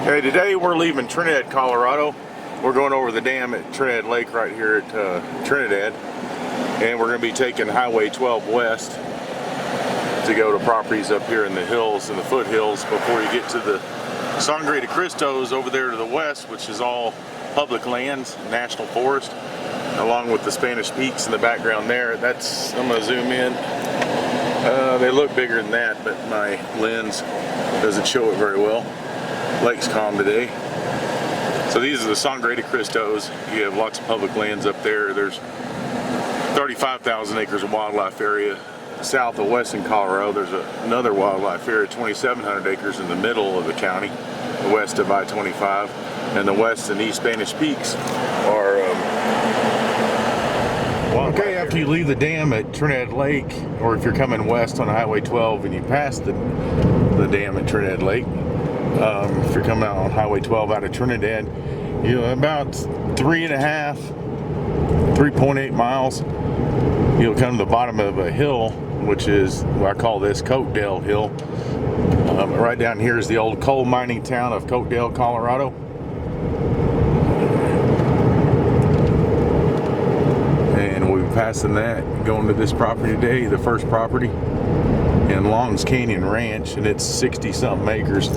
Hey, today we're leaving Trinidad, Colorado. We're going over the dam at Trinidad Lake right here at Trinidad, and we're going to be taking Highway 12 west to go to properties up here in the hills and the foothills before you get to the Sangre de Cristos over there to the west, which is all public lands, national forest, along with the Spanish Peaks in the background there. That's, I'm going to zoom in. They look bigger than that, but my lens doesn't show it very well. Lake's calm today. So these are the Sangre de Cristos. You have lots of public lands up there. There's 35,000 acres of wildlife area. South of western Colorado, there's another wildlife area, 2,700 acres in the middle of the county, west of I-25. And the west and east Spanish Peaks are okay, after you leave the dam at Trinidad Lake, or if you're coming west on Highway 12 and you pass the dam at Trinidad Lake, if you're coming out on Highway 12 out of Trinidad, you know, about 3.8 miles, you'll come to the bottom of a hill, which is, well, I call this Coatdale Hill. Right down here is the old coal mining town of Coatdale, Colorado. And we'll be passing that, going to this property today, the first property in Longs Canyon Ranch, and it's 60-something acres.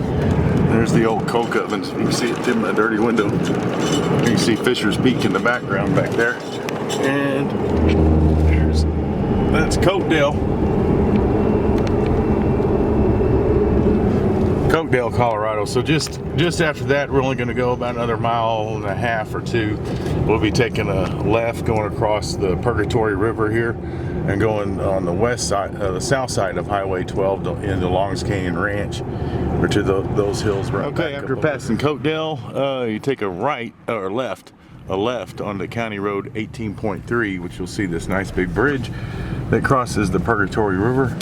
There's the old coke ovens. You can see it through my dirty window. You can see Fisher's Peak in the background back there. And that's Coatdale, Colorado. So just after that, we're only going to go about another mile and a half or two. We'll be taking a left going across the Purgatory River here and going on the west side, the south side of Highway 12 into Longs Canyon Ranch, or to those hills right back. Okay, after passing Coatdale, you take a right or a left onto County Road 18.3, which you'll see this nice big bridge that crosses the Purgatory River.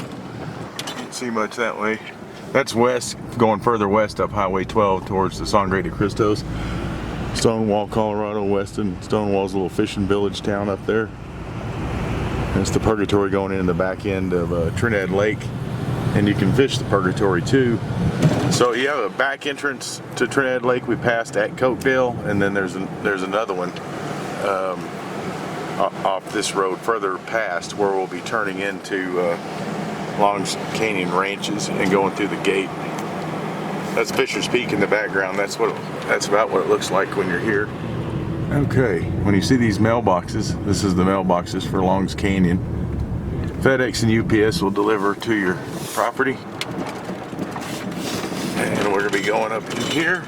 Can't see much that way. That's west, going further west up Highway 12 towards the Sangre de Cristos. Stonewall, Colorado, Weston. Stonewall's a little fishing village town up there. That's the Purgatory going in the back end of Trinidad Lake, and you can fish the Purgatory too. So you have a back entrance to Trinidad Lake we passed at Coatdale, and then there's another one off this road further past where we'll be turning into Longs Canyon Ranches and going through the gate. That's Fisher's Peak in the background. That's about what it looks like when you're here. Okay, when you see these mailboxes, this is the mailboxes for Longs Canyon. FedEx and UPS will deliver to your property. And we're going to be going up in here.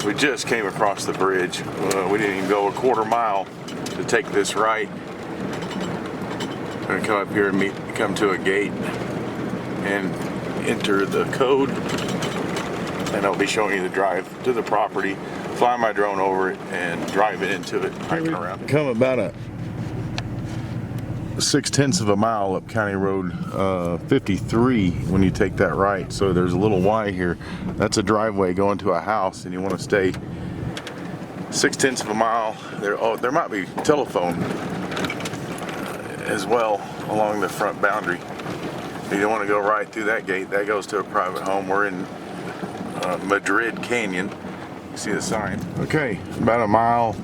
We just came across the bridge. We didn't even go a quarter mile to take this right. We're going to come up here and come to a gate and enter the code. And I'll be showing you the drive to the property, fly my drone over it, and drive it into it, hiking around. Come about a 0.6 of a mile up County Road 53 when you take that right. So there's a little Y here. That's a driveway going to a house, and you want to stay 0.6 of a mile. There might be telephone as well along the front boundary. You don't want to go right through that gate. That goes to a private home. We're in Madrid Canyon. You see the sign. Okay, about 1 mile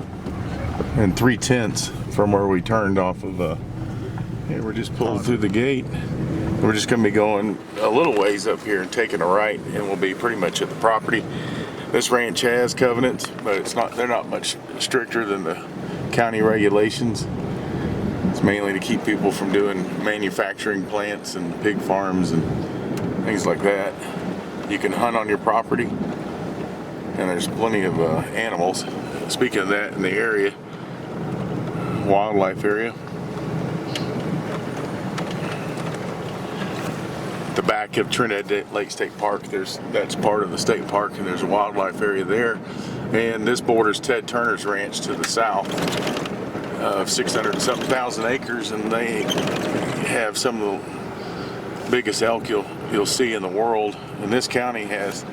and 3/10 from where we turned off of and we're just pulling through the gate. We're just going to be going a little ways up here and taking a right, and we'll be pretty much at the property. This ranch has covenants, but they're not much stricter than the county regulations. It's mainly to keep people from doing manufacturing plants and pig farms and things like that. You can hunt on your property, and there's plenty of animals. Speaking of that, in the area, wildlife area, the back of Trinidad Lake State Park, that's part of the state park, and there's a wildlife area there. And this borders Ted Turner's ranch to the south of 600-something acres, and they have some of the biggest elk you'll see in the world. And this county has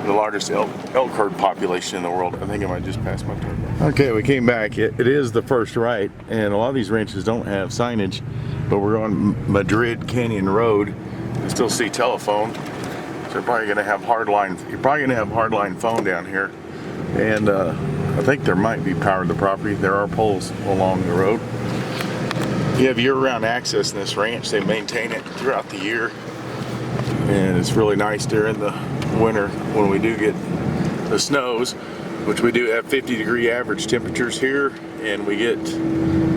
the largest elk herd population in the world. I think I might just pass my turn. Okay, we came back. It is the first right, and a lot of these ranches don't have signage, but we're on Madrid Canyon Road. You still see telephone. So you're probably gonna have hardline phone down here, and I think there might be power to the property. There are poles along the road. You have year-round access in this ranch. They maintain it throughout the year, and it's really nice during the winter when we do get the snows, which we do have 50-degree average temperatures here, and we get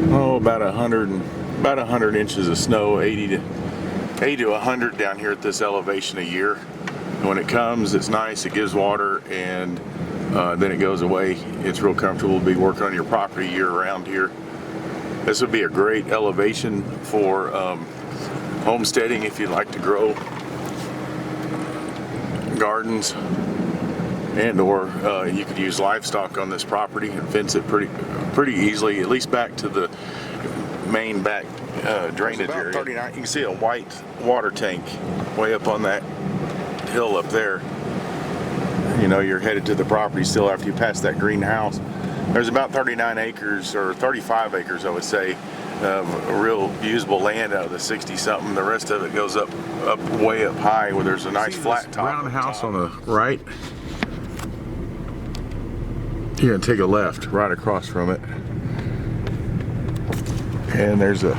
about 100 inches of snow, 80 to 100 down here at this elevation a year. And when it comes, it's nice. It gives water, and then it goes away. It's real comfortable to be working on your property year-round here. This would be a great elevation for homesteading if you'd like to grow gardens, and or you could use livestock on this property and fence it pretty easily, at least back to the main back drainage area. 39, you can see a white water tank way up on that hill up there. You know, you're headed to the property still after you pass that greenhouse. There's about 39 acres, or 35 acres I would say, of real usable land out of the 60-something. The rest of it goes up way up high where there's a nice flat top. Brown house on the right. You're gonna take a left right across from it, and there's a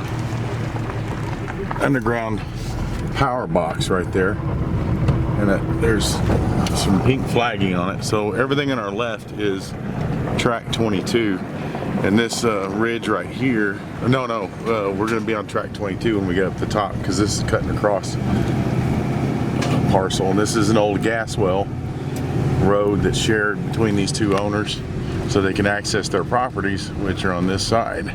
underground power box right there, and there's some pink flagging on it. So everything on our left is track 22, and this ridge right here, we're gonna be on track 22 when we get up the top, because this is cutting across a parcel, and this is an old gas well road that's shared between these two owners so they can access their properties, which are on this side.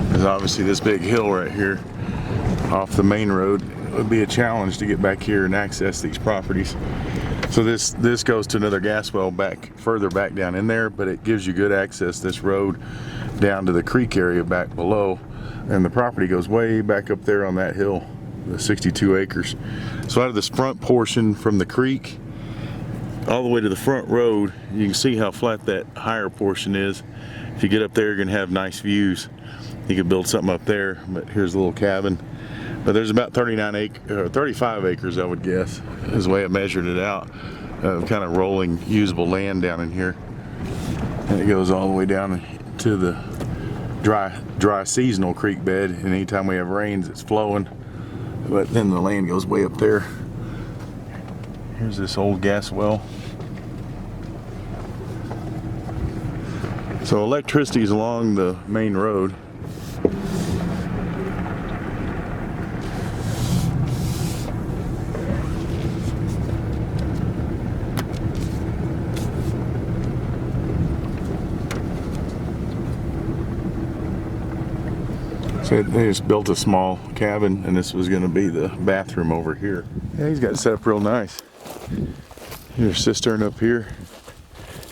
Because obviously this big hill right here off the main road would be a challenge to get back here and access these properties. So this goes to another gas well further back down in there, but it gives you good access, this road, down to the creek area back below, and the property goes way back up there on that hill, the 62 acres. So out of this front portion from the creek all the way to the front road, you can see how flat that higher portion is. If you get up there, you're gonna have nice views. You could build something up there, but here's a little cabin. But there's about 35 acres, I would guess, is the way I measured it out, kind of rolling usable land down in here. And it goes all the way down to the dry seasonal creek bed, and anytime we have rains, it's flowing. But then the land goes way up there. Here's this old gas well. So electricity is along the main road. So they just built a small cabin, and this was going to be the bathroom over here. Yeah, he's got it set up real nice. Here's a cistern up here.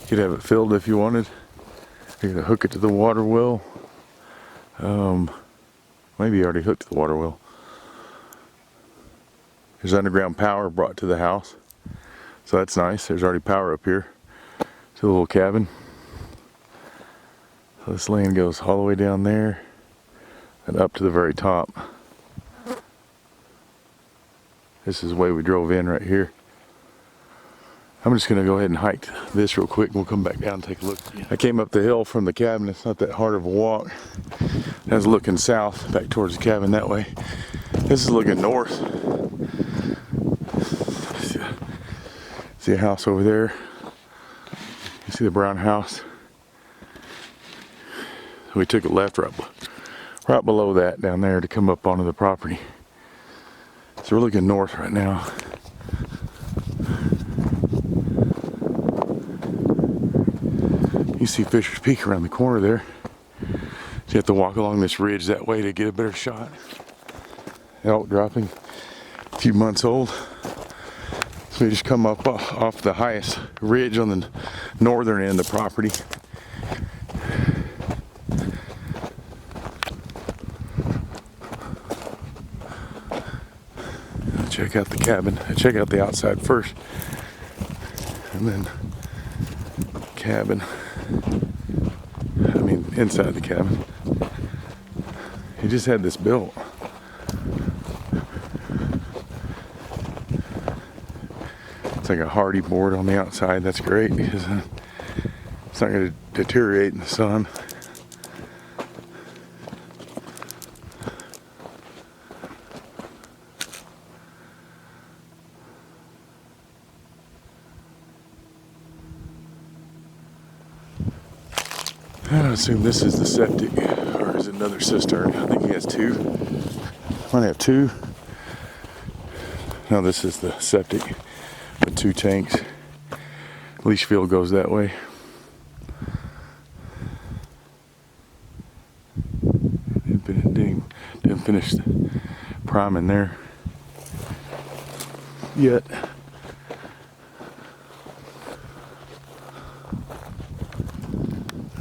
You could have it filled if you wanted. You could hook it to the water well. Maybe you already hooked to the water well. There's underground power brought to the house, so that's nice. There's already power up here to the little cabin. So this land goes all the way down there and up to the very top. This is the way we drove in right here. I'm just gonna go ahead and hike this real quick, and we'll come back down and take a look. I came up the hill from the cabin. It's not that hard of a walk. I was looking south back towards the cabin that way. This is looking north. See a house over there. You see the brown house. We took a left right below that down there to come up onto the property. So we're looking north right now. You see Fisher's Peak around the corner there. So you have to walk along this ridge that way to get a better shot. Elk dropping, a few months old. So we just come up off the highest ridge on the northern end of the property. Check out the cabin. Check out the outside first, and then cabin. I mean, inside the cabin. He just had this built. It's like a hardy board on the outside. That's great because it's not going to deteriorate in the sun. I assume this is the septic, or is it another cistern? I think he has two. Might have two. No, this is the septic with two tanks. Leach field goes that way. Didn't finish priming there yet.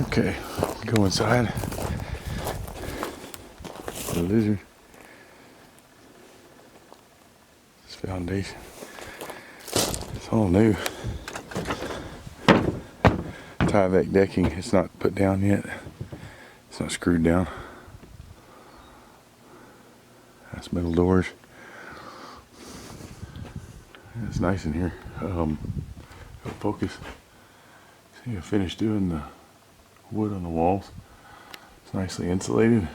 Okay, go inside. The lizard. This foundation. It's all new. Tyvek decking. It's not put down yet. It's not screwed down. That's metal doors. It's nice in here. Focus. See, I finished doing the wood on the walls. It's nicely insulated.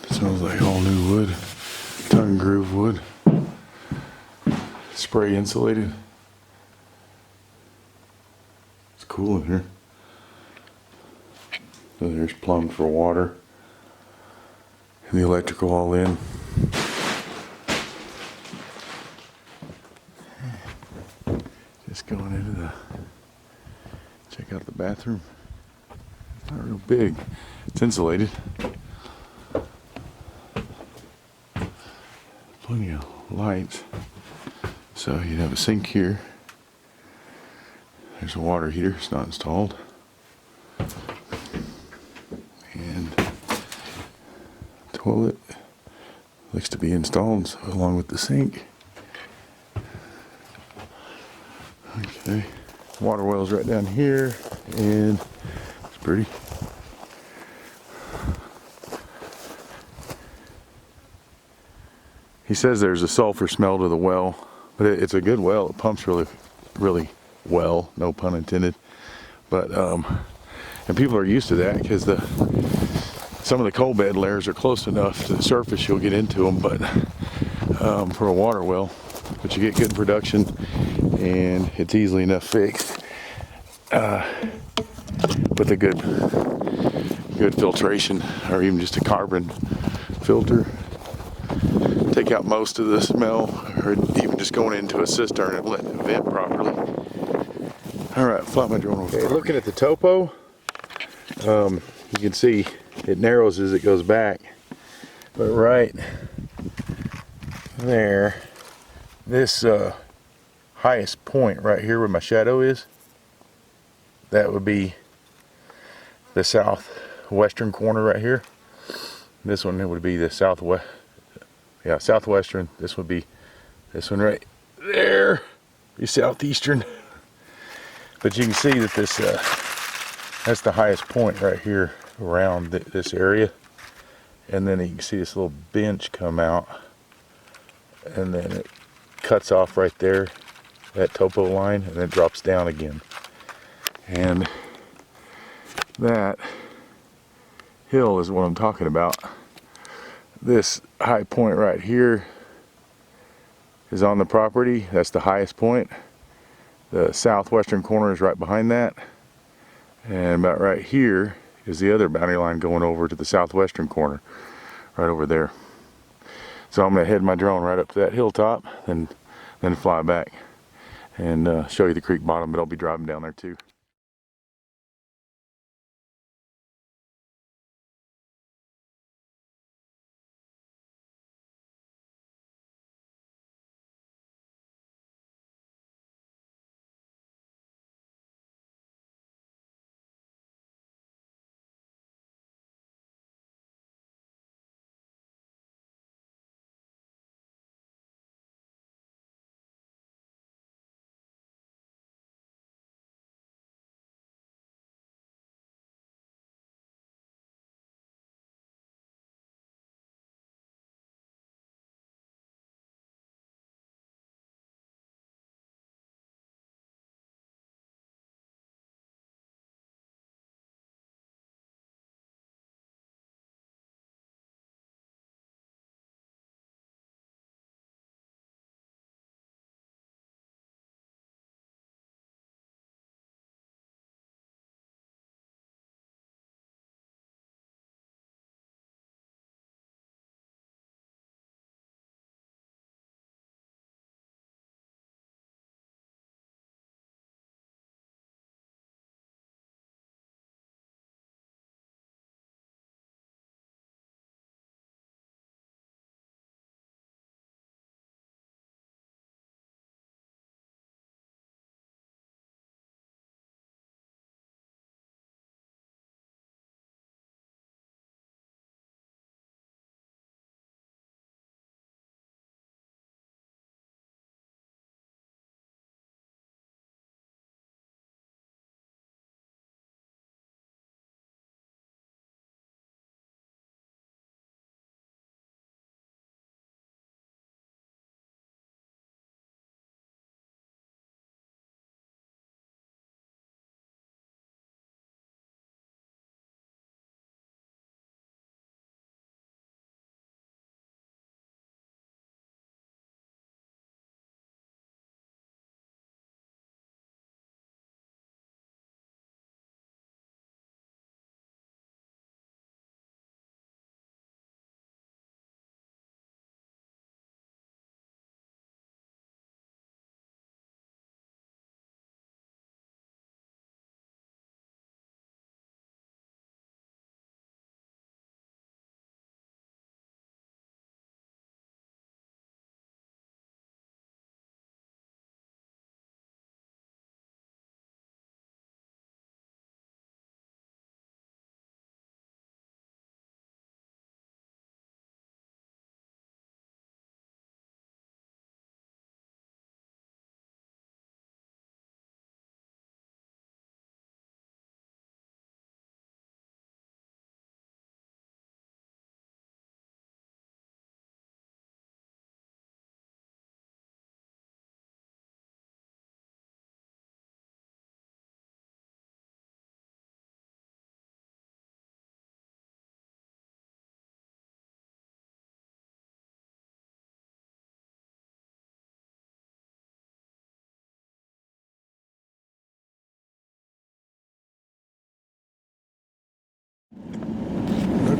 It smells like all new wood, tongue groove wood, spray insulated. It's cool in here. So there's plumbed for water. And the electrical all in. Just going into the, check out the bathroom. It's not real big. It's insulated. Plenty of lights. So you'd have a sink here. There's a water heater, it's not installed. And toilet looks to be installed along with the sink. Okay, water well's right down here, and it's pretty. He says there's a sulfur smell to the well, but it's a good well. It pumps really, really well, no pun intended. But and people are used to that because some of the coal bed layers are close enough to the surface you'll get into them. But for a water well, but you get good production and it's easily enough fixed with a good filtration, or even just a carbon filter. Take out most of the smell, or even just going into a cistern and letting it vent properly. All right, flop my drone over. Okay, looking at the topo, you can see it narrows as it goes back, but right there, this highest point right here where my shadow is, that would be the southwestern corner right here. This one, it would be the southwest. Yeah, southwestern. This would be this one right there. Be southeastern. But you can see that this that's the highest point right here around this area. And then you can see this little bench come out, and then it cuts off right there, that topo line, and then it drops down again. And that hill is what I'm talking about. This high point right here is on the property. That's the highest point. The southwestern corner is right behind that. And about right here is the other boundary line going over to the southwestern corner, right over there. So I'm going to head my drone right up to that hilltop and then fly back and show you the creek bottom, but I'll be driving down there too.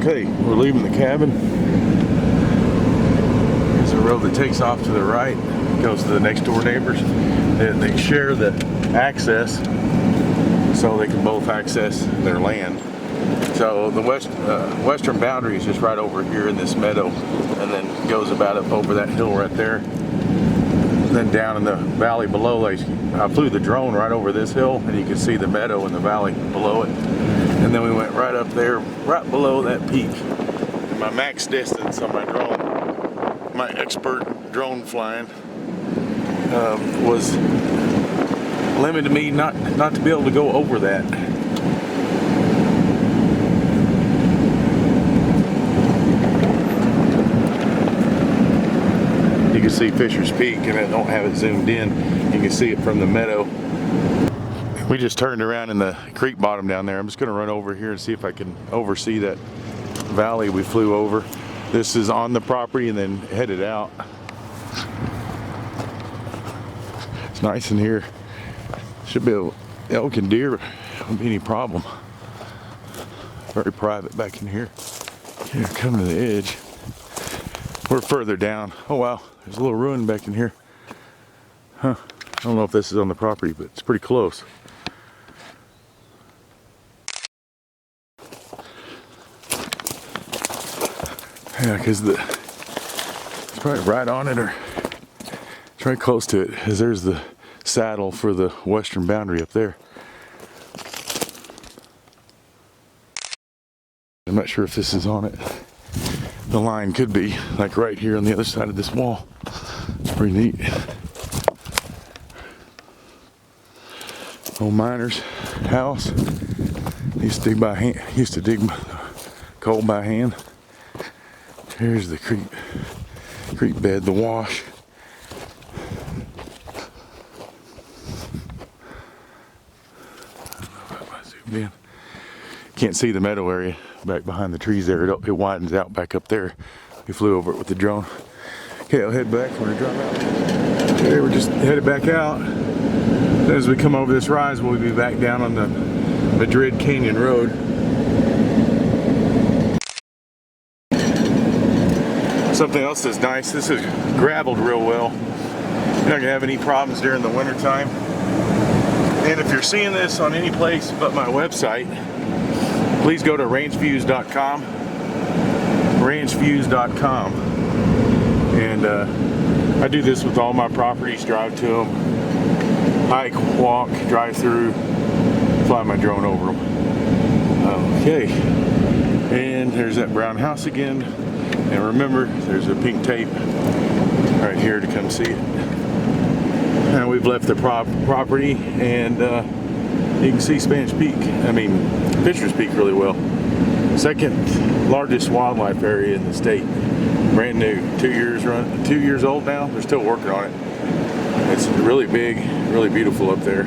Okay, we're leaving the cabin. There's a road that takes off to the right, goes to the next door neighbors. They share the access, so they can both access their land. So the western boundary is just right over here in this meadow, and then goes about up over that hill right there. And then down in the valley below, I flew the drone right over this hill, and you can see the meadow in the valley below it. And then we went right up there, right below that peak. And my max distance on my drone, my expert drone flying, was limited me not to be able to go over that. You can see Fisher's Peak, and I don't have it zoomed in. You can see it from the meadow. We just turned around in the creek bottom down there. I'm just going to run over here and see if I can oversee that valley we flew over. This is on the property and then headed out. It's nice in here. Should be elk and deer. Won't be any problem. Very private back in here. Here, coming to the edge. We're further down. Oh wow, there's a little ruin back in here. Huh. I don't know if this is on the property, but it's pretty close. Yeah, because it's probably right on it, or it's right close to it, because there's the saddle for the western boundary up there. I'm not sure if this is on it. The line could be like right here on the other side of this wall. It's pretty neat. Old miner's house. Used to dig by hand. Used to dig coal by hand. Here's the creek bed, the wash. Can't see the meadow area back behind the trees there. It widens out back up there. We flew over it with the drone. Okay, I'll head back. We're gonna drop out. Okay, we're just headed back out. As we come over this rise, we'll be back down on the Madrid Canyon Road. Something else that's nice, this is gravelled real well. You're not gonna have any problems during the winter time. And if you're seeing this on any place but my website, please go to rangeviews.com. Rangeviews.com. And I do this with all my properties, drive to them, hike, walk, drive through, fly my drone over them. Okay, and there's that brown house again. And remember, there's a pink tape right here to come see it. And we've left the property, and you can see Fisher's Peak really well. Second largest wildlife area in the state. Brand new, 2 years old now. They're still working on it. It's really big, really beautiful up there.